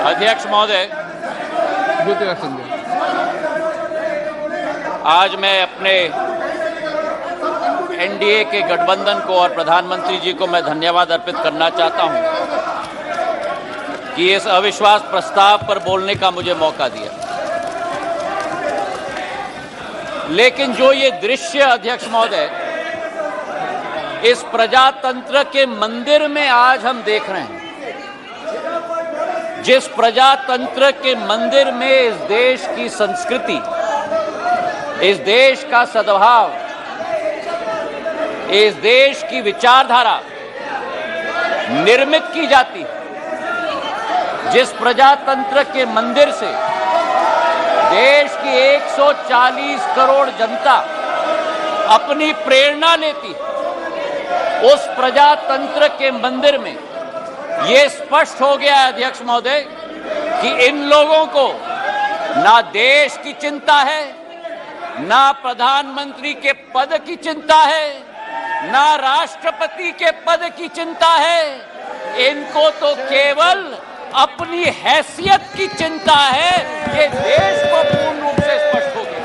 अध्यक्ष महोदय, आज मैं अपने एनडीए के गठबंधन को और प्रधानमंत्री जी को मैं धन्यवाद अर्पित करना चाहता हूं कि इस अविश्वास प्रस्ताव पर बोलने का मुझे मौका दिया। लेकिन जो ये दृश्य अध्यक्ष महोदय इस प्रजातंत्र के मंदिर में आज हम देख रहे हैं, जिस प्रजातंत्र के मंदिर में इस देश की संस्कृति, इस देश का सद्भाव, इस देश की विचारधारा निर्मित की जाती है, जिस प्रजातंत्र के मंदिर से देश की 140 करोड़ जनता अपनी प्रेरणा लेती, उस प्रजातंत्र के मंदिर में ये स्पष्ट हो गया है अध्यक्ष महोदय कि इन लोगों को ना देश की चिंता है, ना प्रधानमंत्री के पद की चिंता है, ना राष्ट्रपति के पद की चिंता है। इनको तो केवल अपनी हैसियत की चिंता है। ये देश को पूर्ण रूप से स्पष्ट हो गया।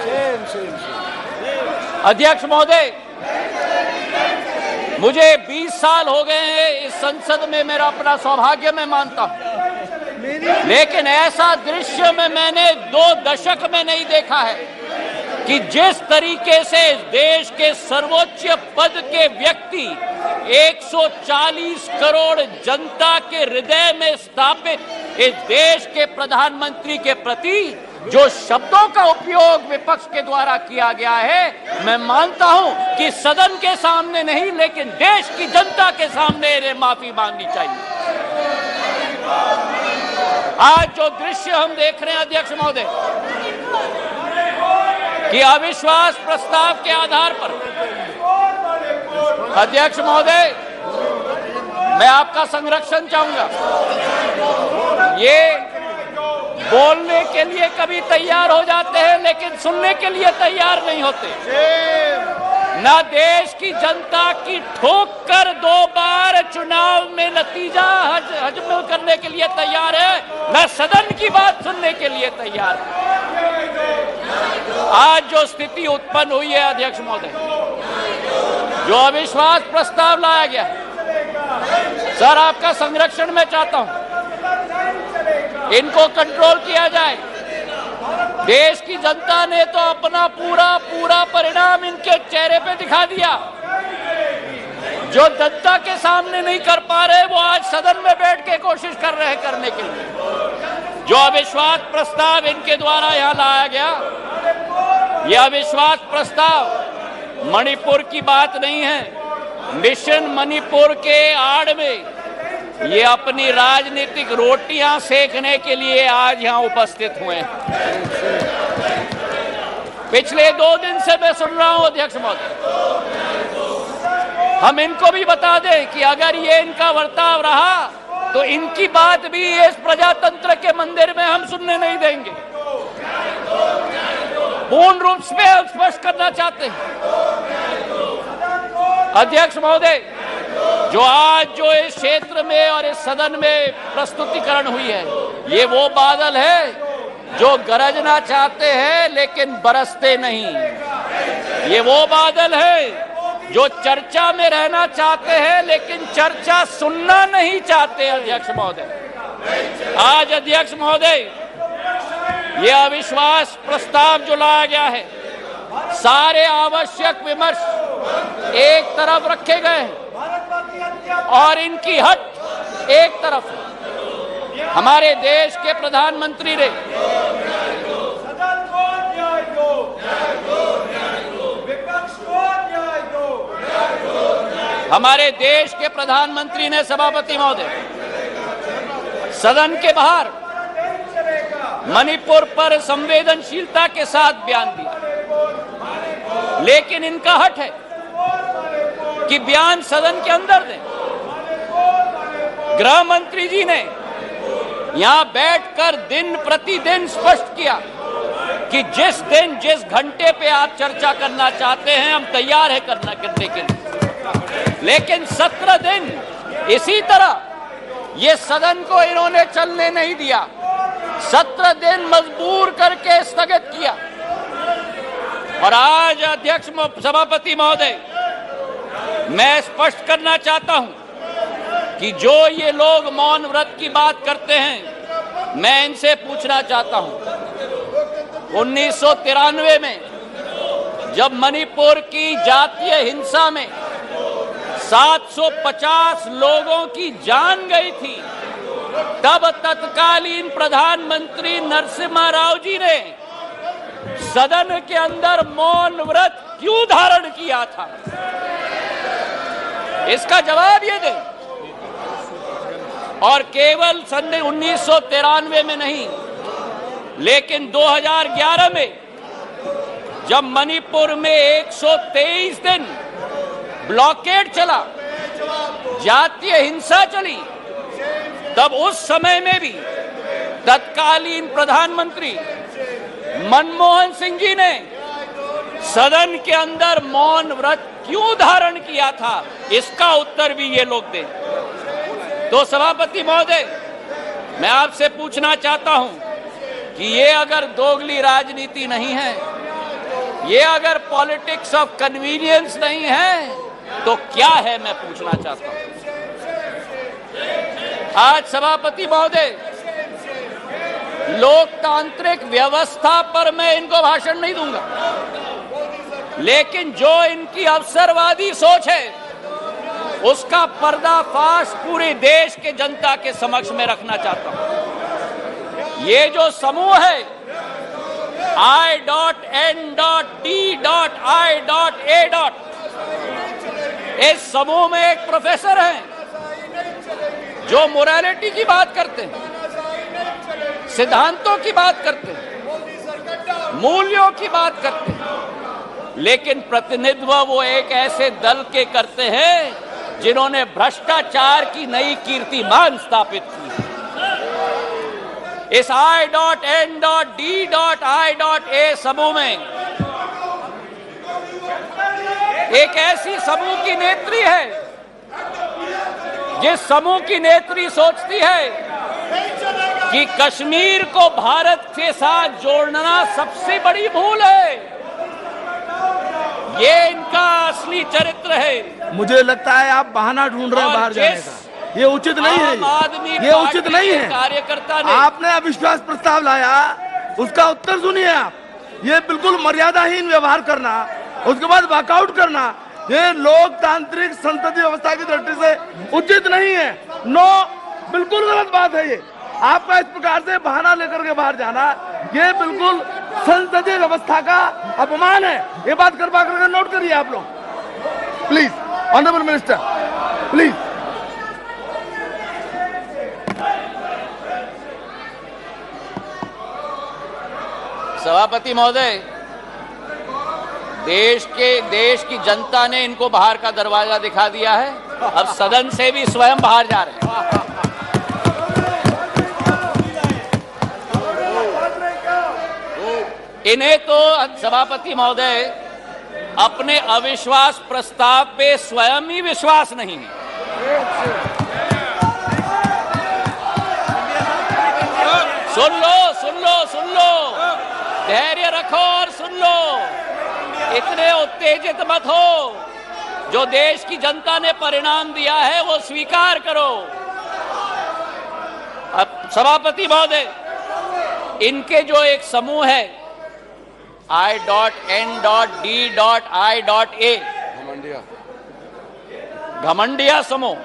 अध्यक्ष महोदय, मुझे 20 साल हो गए हैं इस संसद में, मेरा अपना सौभाग्य मैं मानता हूं, लेकिन ऐसा दृश्य में मैंने 2 दशक में नहीं देखा है कि जिस तरीके से देश के सर्वोच्च पद के व्यक्ति 140 करोड़ जनता के हृदय में स्थापित इस देश के प्रधानमंत्री के प्रति जो शब्दों का उपयोग विपक्ष के द्वारा किया गया है, मैं मानता हूं कि सदन के सामने नहीं लेकिन देश की जनता के सामने इन्हें माफी मांगनी चाहिए। आज जो दृश्य हम देख रहे हैं अध्यक्ष महोदय कि अविश्वास प्रस्ताव के आधार पर, अध्यक्ष महोदय मैं आपका संरक्षण चाहूंगा। ये बोलने के लिए कभी तैयार हो जाते हैं लेकिन सुनने के लिए तैयार नहीं होते। ना देश की जनता की ठोक कर 2 बार चुनाव में नतीजा हजम करने के लिए तैयार है, ना सदन की बात सुनने के लिए तैयार है। आज जो स्थिति उत्पन्न हुई है अध्यक्ष महोदय, जो अविश्वास प्रस्ताव लाया गया है, सर आपका संरक्षण मैं चाहता हूं, इनको कंट्रोल किया जाए। देश की जनता ने तो अपना पूरा परिणाम इनके चेहरे पे दिखा दिया। जो जनता के सामने नहीं कर पा रहे वो आज सदन में बैठ के कोशिश कर रहे हैं करने के लिए। जो अविश्वास प्रस्ताव इनके द्वारा यहां लाया गया, यह अविश्वास प्रस्ताव मणिपुर की बात नहीं है। मिशन मणिपुर के आड़ में ये अपनी राजनीतिक रोटियां सेकने के लिए आज यहां उपस्थित हुए हैं। पिछले 2 दिन से मैं सुन रहा हूं अध्यक्ष महोदय, हम इनको भी बता दें कि अगर ये इनका वर्ताव रहा तो इनकी बात भी इस प्रजातंत्र के मंदिर में हम सुनने नहीं देंगे। पूर्ण रूप से हम स्पष्ट करना चाहते हैं अध्यक्ष महोदय, जो इस क्षेत्र में और इस सदन में प्रस्तुतिकरण हुई है, ये वो बादल है जो गरजना चाहते हैं लेकिन बरसते नहीं। ये वो बादल है जो चर्चा में रहना चाहते हैं लेकिन चर्चा सुनना नहीं चाहते। अध्यक्ष महोदय, आज अध्यक्ष महोदय ये अविश्वास प्रस्ताव जो लाया गया है, सारे आवश्यक विमर्श एक तरफ रखे गए हैं और इनकी हट एक तरफ है। हमारे देश के प्रधानमंत्री ने सभापति महोदय सदन के बाहर मणिपुर पर संवेदनशीलता के साथ बयान दिया, लेकिन इनका हट है कि बयान सदन के अंदर दें। गृह मंत्री जी ने यहां बैठकर दिन प्रतिदिन स्पष्ट किया कि जिस दिन जिस घंटे पे आप चर्चा करना चाहते हैं हम तैयार है करने के लिए, लेकिन 17 दिन इसी तरह ये सदन को इन्होंने चलने नहीं दिया। 17 दिन मजबूर करके स्थगित किया। और आज अध्यक्ष सभापति महोदय, मैं स्पष्ट करना चाहता हूं कि जो ये लोग मौन व्रत की बात करते हैं, मैं इनसे पूछना चाहता हूं, 1993 में जब मणिपुर की जातीय हिंसा में 750 लोगों की जान गई थी, तब तत्कालीन प्रधानमंत्री नरसिम्हा राव जी ने सदन के अंदर मौन व्रत क्यों धारण किया था? इसका जवाब ये दें। और केवल सन 1993 में नहीं, लेकिन 2011 में जब मणिपुर में 123 दिन ब्लॉकेड चला, जातीय हिंसा चली, तब उस समय में भी तत्कालीन प्रधानमंत्री मनमोहन सिंह जी ने सदन के अंदर मौन व्रत क्यों धारण किया था? इसका उत्तर भी ये लोग दें। तो सभापति महोदय, मैं आपसे पूछना चाहता हूं कि ये अगर दोगली राजनीति नहीं है, ये अगर पॉलिटिक्स ऑफ कन्वीनियंस नहीं है, तो क्या है? मैं पूछना चाहता हूं। आज सभापति महोदय, लोकतांत्रिक व्यवस्था पर मैं इनको भाषण नहीं दूंगा, लेकिन जो इनकी अवसरवादी सोच है, उसका पर्दाफाश पूरे देश के जनता के समक्ष में रखना चाहता हूं। ये जो समूह है I.N.D.I.A. इस समूह में एक प्रोफेसर हैं जो मोरालिटी की बात करते हैं, सिद्धांतों की बात करते हैं, मूल्यों की बात करते हैं, लेकिन प्रतिनिधित्व वो एक ऐसे दल के करते हैं जिन्होंने भ्रष्टाचार की नई कीर्तिमान स्थापित की। इस I.N.D.I.A. समूह में एक ऐसी समूह की नेत्री है, जिस समूह की नेत्री सोचती है कि कश्मीर को भारत के साथ जोड़ना सबसे बड़ी भूल है। ये इनका असली चरित्र है। मुझे लगता है आप बहाना ढूंढ रहे हैं बाहर जाने का। ये उचित नहीं है, ये उचित नहीं है। कार्यकर्ता ने आपने अविश्वास प्रस्ताव लाया, उसका उत्तर सुनिए आप। ये बिल्कुल मर्यादाहीन व्यवहार करना, उसके बाद वॉकआउट करना, ये लोकतांत्रिक संसदीय व्यवस्था की दृष्टि से उचित नहीं है। नो, बिल्कुल गलत बात है ये। आपका इस प्रकार से बहाना लेकर के बाहर जाना, ये बिल्कुल संसदीय व्यवस्था का अपमान है। ये बात करवा करके नोट करिए आप लोग, प्लीज। Honourable minister, please. सभापति महोदय, देश की जनता ने इनको बाहर का दरवाजा दिखा दिया है। अब सदन से भी स्वयं बाहर जा रहे हैं। इन्हें तो सभापति महोदय अपने अविश्वास प्रस्ताव पे स्वयं ही विश्वास नहीं है। सुन लो, धैर्य रखो और सुन लो। इतने उत्तेजित मत हो। जो देश की जनता ने परिणाम दिया है वो स्वीकार करो। अब सभापति महोदय, इनके जो एक समूह है I.N.D.I.A. घमंडिया समूह,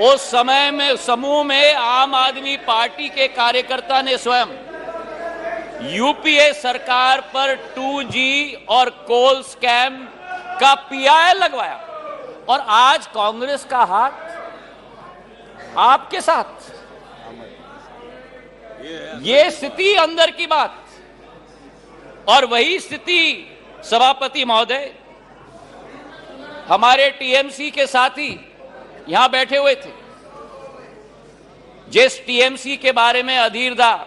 उस समय में समूह में आम आदमी पार्टी के कार्यकर्ता ने स्वयं यूपीए सरकार पर 2G और कोल स्कैम का PI लगवाया, और आज कांग्रेस का हाथ आपके साथ। ये स्थिति अंदर की बात। और वही स्थिति सभापति महोदय, हमारे टीएमसी के साथी यहां बैठे हुए थे, जिस टीएमसी के बारे में अधीरदा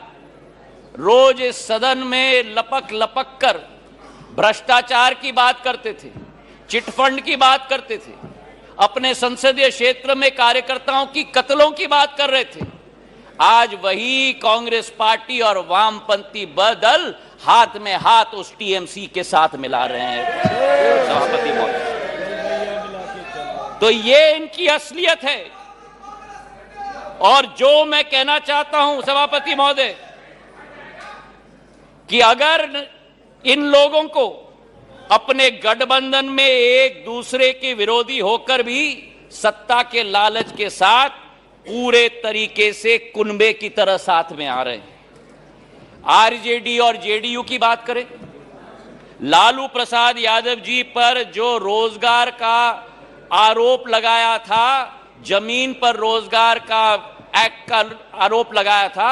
रोज इस सदन में लपक कर भ्रष्टाचार की बात करते थे, चिटफंड की बात करते थे, अपने संसदीय क्षेत्र में कार्यकर्ताओं की कत्लों की बात कर रहे थे। आज वही कांग्रेस पार्टी और वामपंथी दल हाथ में हाथ उस टीएमसी के साथ मिला रहे हैं सभापति महोदय। तो ये इनकी असलियत है। और जो मैं कहना चाहता हूं सभापति महोदय कि अगर इन लोगों को अपने गठबंधन में एक दूसरे के विरोधी होकर भी सत्ता के लालच के साथ पूरे तरीके से कुनबे की तरह साथ में आ रहे हैं। आरजेडी और जेडीयू की बात करें, लालू प्रसाद यादव जी पर जो रोजगार का आरोप लगाया था, जमीन पर रोजगार का एक्ट का आरोप लगाया था,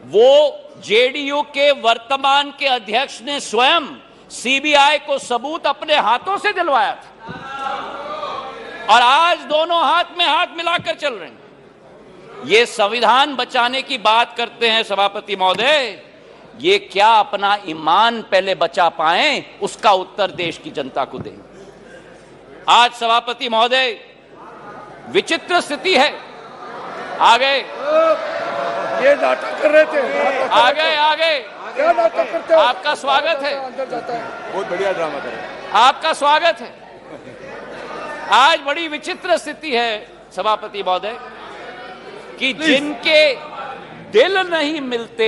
वो जेडीयू के वर्तमान के अध्यक्ष ने स्वयं सीबीआई को सबूत अपने हाथों से दिलवाया था। और आज दोनों हाथ में हाथ मिलाकर चल रहे हैं। ये संविधान बचाने की बात करते हैं सभापति महोदय, ये क्या अपना ईमान पहले बचा पाएं, उसका उत्तर देश की जनता को दें। आज सभापति महोदय विचित्र स्थिति है। आगे ये नाटक कर रहे थे, आगे क्या नाटक करते हो? आपका स्वागत है, अंदर जाता है। बहुत बढ़िया ड्रामा कर रहे हैं। आपका स्वागत है। आज बड़ी विचित्र स्थिति है सभापति महोदय कि जिनके दिल नहीं मिलते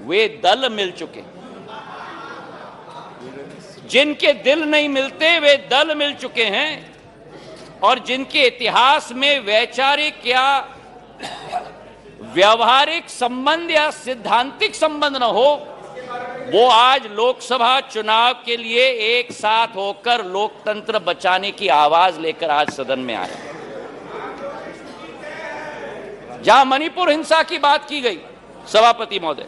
वे दल मिल चुके, जिनके दिल नहीं मिलते वे दल मिल चुके हैं, और जिनके इतिहास में वैचारिक या व्यवहारिक संबंध या सिद्धांतिक संबंध न हो, वो आज लोकसभा चुनाव के लिए एक साथ होकर लोकतंत्र बचाने की आवाज लेकर आज सदन में आए। जहां मणिपुर हिंसा की बात की गई सभापति महोदय,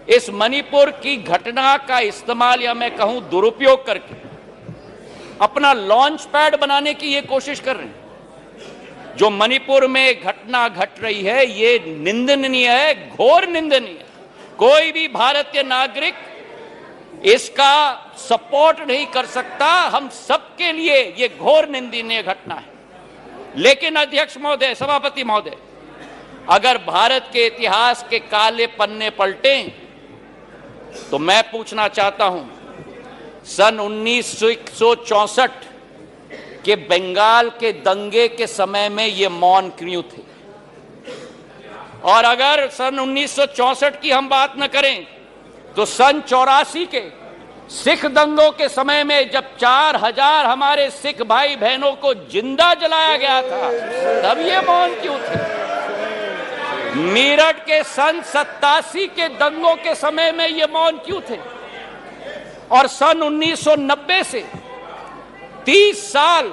इस मणिपुर की घटना का इस्तेमाल या मैं कहूं दुरुपयोग करके अपना लॉन्च पैड बनाने की ये कोशिश कर रहे हैं। जो मणिपुर में घटना घट रही है ये निंदनीय है, घोर निंदनीय है। कोई भी भारतीय नागरिक इसका सपोर्ट नहीं कर सकता। हम सबके लिए ये घोर निंदनीय घटना है। लेकिन अध्यक्ष महोदय, सभापति महोदय, अगर भारत के इतिहास के काले पन्ने पलटें तो मैं पूछना चाहता हूं, सन 1964 के बंगाल के दंगे के समय में ये मौन क्यों थे? और अगर सन 1964 की हम बात न करें तो सन 84 के सिख दंगों के समय में जब 4000 हमारे सिख भाई बहनों को जिंदा जलाया गया था, तब ये मौन क्यों थे? मेरठ के सन 87 के दंगों के समय में ये मौन क्यों थे? और सन 1990 से 30 साल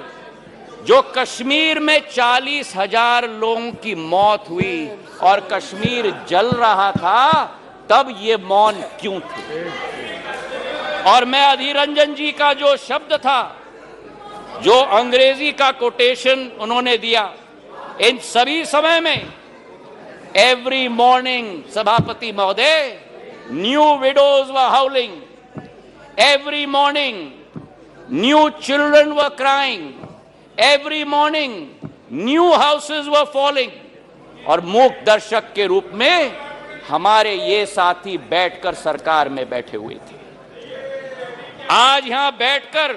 जो कश्मीर में 40,000 लोगों की मौत हुई और कश्मीर जल रहा था, तब ये मौन क्यों थे? और मैं अधीर रंजन जी का जो शब्द था, जो अंग्रेजी का कोटेशन उन्होंने दिया, इन सभी समय में एवरी मॉर्निंग सभापति महोदय, new widows were हाउलिंग, every morning new children were crying, every morning new houses were falling. और मूक दर्शक के रूप में हमारे ये साथी बैठकर सरकार में बैठे हुए थे। आज यहां बैठकर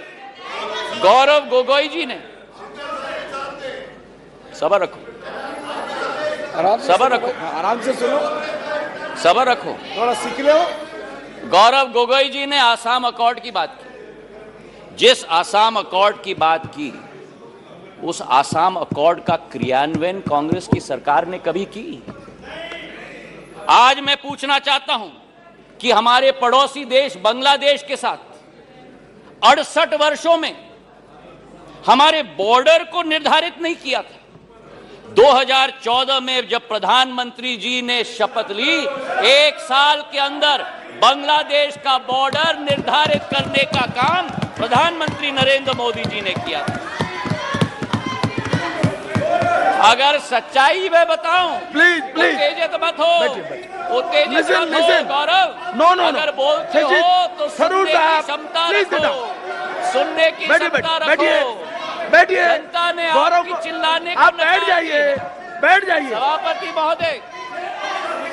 गौरव गोगोई जी ने, सबर रखो, सबर रखो, आराम से सुनो, सबर रखो, थोड़ा सीख लो। गौरव गोगोई जी ने आसाम अकॉर्ड की बात की। जिस आसाम अकॉर्ड की बात की, उस आसाम अकॉर्ड का क्रियान्वयन कांग्रेस की सरकार ने कभी की? आज मैं पूछना चाहता हूं कि हमारे पड़ोसी देश बांग्लादेश के साथ 68 वर्षों में हमारे बॉर्डर को निर्धारित नहीं किया था। 2014 में जब प्रधानमंत्री जी ने शपथ ली, 1 साल के अंदर बांग्लादेश का बॉर्डर निर्धारित करने का काम प्रधानमंत्री नरेंद्र मोदी जी ने किया था। अगर सच्चाई मैं बताऊं, प्लीज प्लीज, उत्तेजित मत हो, उत्तेजित मत हो गौरव। नो नो, अगर बोलते हो तो सुनने की क्षमता रखो, सुनने की क्षमता रखो। बैठिए, जनता ने गौरव आपकी चिल्लाने को आप बैठ जाइए, बैठ जाइए।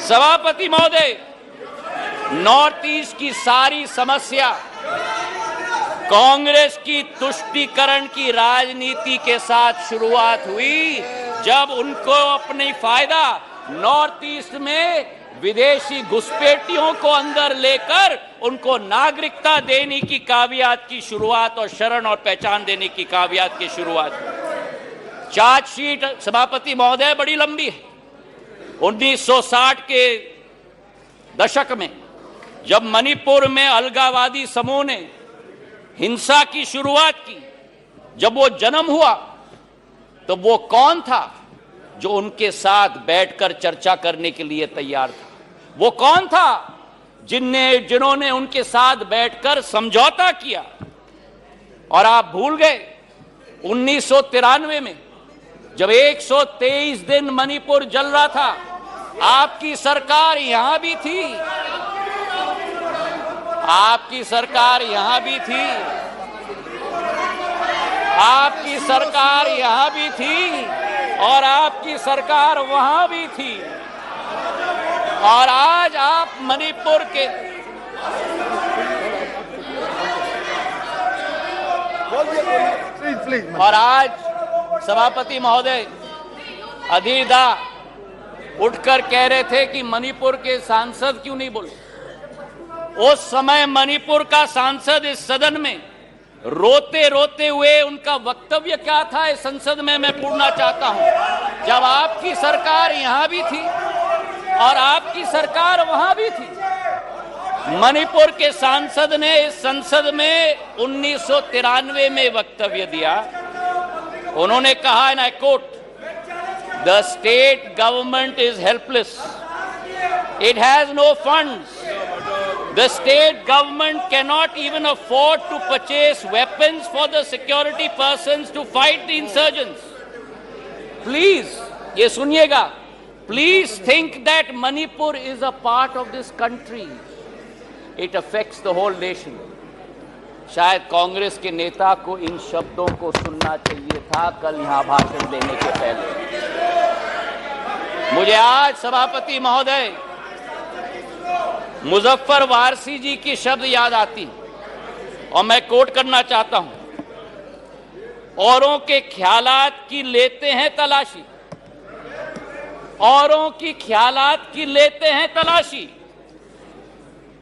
सभापति महोदय, नॉर्थ ईस्ट की सारी समस्या कांग्रेस की तुष्टीकरण की राजनीति के साथ शुरुआत हुई, जब उनको अपनी फायदा नॉर्थ ईस्ट में विदेशी घुसपैठियों को अंदर लेकर उनको नागरिकता देने की कावियात की शुरुआत और शरण और पहचान देने की कावियात की शुरुआत। चार्जशीट सभापति महोदय बड़ी लंबी है। 1960 के दशक में जब मणिपुर में अलगाववादी समूह ने हिंसा की शुरुआत की, जब वो जन्म हुआ तो वो कौन था जो उनके साथ बैठकर चर्चा करने के लिए तैयार था? वो कौन था जिन्होंने उनके साथ बैठकर समझौता किया? और आप भूल गए 1993 में जब 123 दिन मणिपुर जल रहा था, आपकी सरकार यहां भी थी। आपकी सरकार यहां भी थी। आपकी सरकार यहां भी थी और आपकी सरकार वहां भी थी। और आज आप मणिपुर के और आज सभापति महोदय अधीर दा उठकर कह रहे थे कि मणिपुर के सांसद क्यों नहीं बोले। उस समय मणिपुर का सांसद इस सदन में रोते रोते हुए उनका वक्तव्य क्या था इस संसद में मैं पूछना चाहता हूं। जब आपकी सरकार यहां भी थी और आपकी सरकार वहां भी थी, मणिपुर के सांसद ने इस संसद में 1993 में वक्तव्य दिया। उन्होंने कहा, and I quote, the state government is helpless, it has no funds, the state government cannot even afford to purchase weapons for the security persons to fight the insurgents. Please, ये सुनिएगा, please think that Manipur is a part of this country. It affects the whole nation. शायद कांग्रेस के नेता को इन शब्दों को सुनना चाहिए था कल यहां भाषण देने के पहले। मुझे आज सभापति महोदय मुजफ्फर वारसी जी की शब्द याद आती और मैं कोट करना चाहता हूं, औरों के ख्यालात की लेते हैं तलाशी, औरों की ख्यालात की लेते हैं तलाशी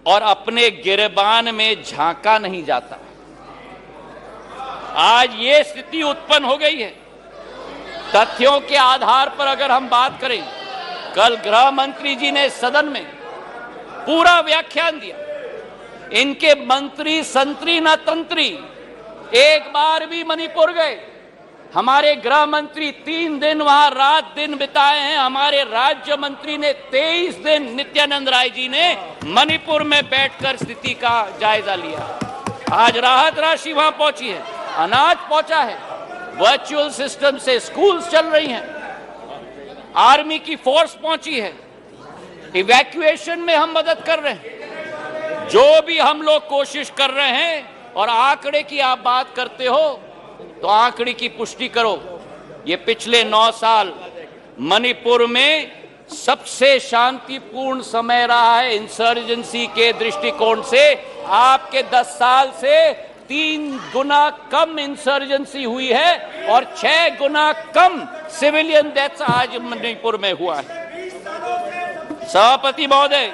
और अपने गिरबान में झांका नहीं जाता। आज ये स्थिति उत्पन्न हो गई है। तथ्यों के आधार पर अगर हम बात करें, कल गृह मंत्री जी ने सदन में पूरा व्याख्यान दिया। इनके मंत्री संतरी न तंत्री एक बार भी मणिपुर गए। हमारे गृह मंत्री 3 दिन वहां रात दिन बिताए हैं। हमारे राज्य मंत्री ने 23 दिन, नित्यानंद राय जी ने मणिपुर में बैठकर स्थिति का जायजा लिया। आज राहत राशि वहां पहुंची है, अनाज पहुंचा है, वर्चुअल सिस्टम से स्कूल्स चल रही हैं, आर्मी की फोर्स पहुंची है, इवैक्यूएशन में हम मदद कर रहे हैं। जो भी हम लोग कोशिश कर रहे हैं, और आंकड़े की आप बात करते हो तो आंकड़े की पुष्टि करो। ये पिछले 9 साल मणिपुर में सबसे शांतिपूर्ण समय रहा है इंसर्जेंसी के दृष्टिकोण से। आपके 10 साल से 3 गुना कम इंसर्जेंसी हुई है और 6 गुना कम सिविलियन डेथ्स आज मणिपुर में हुआ है। सभापति महोदय,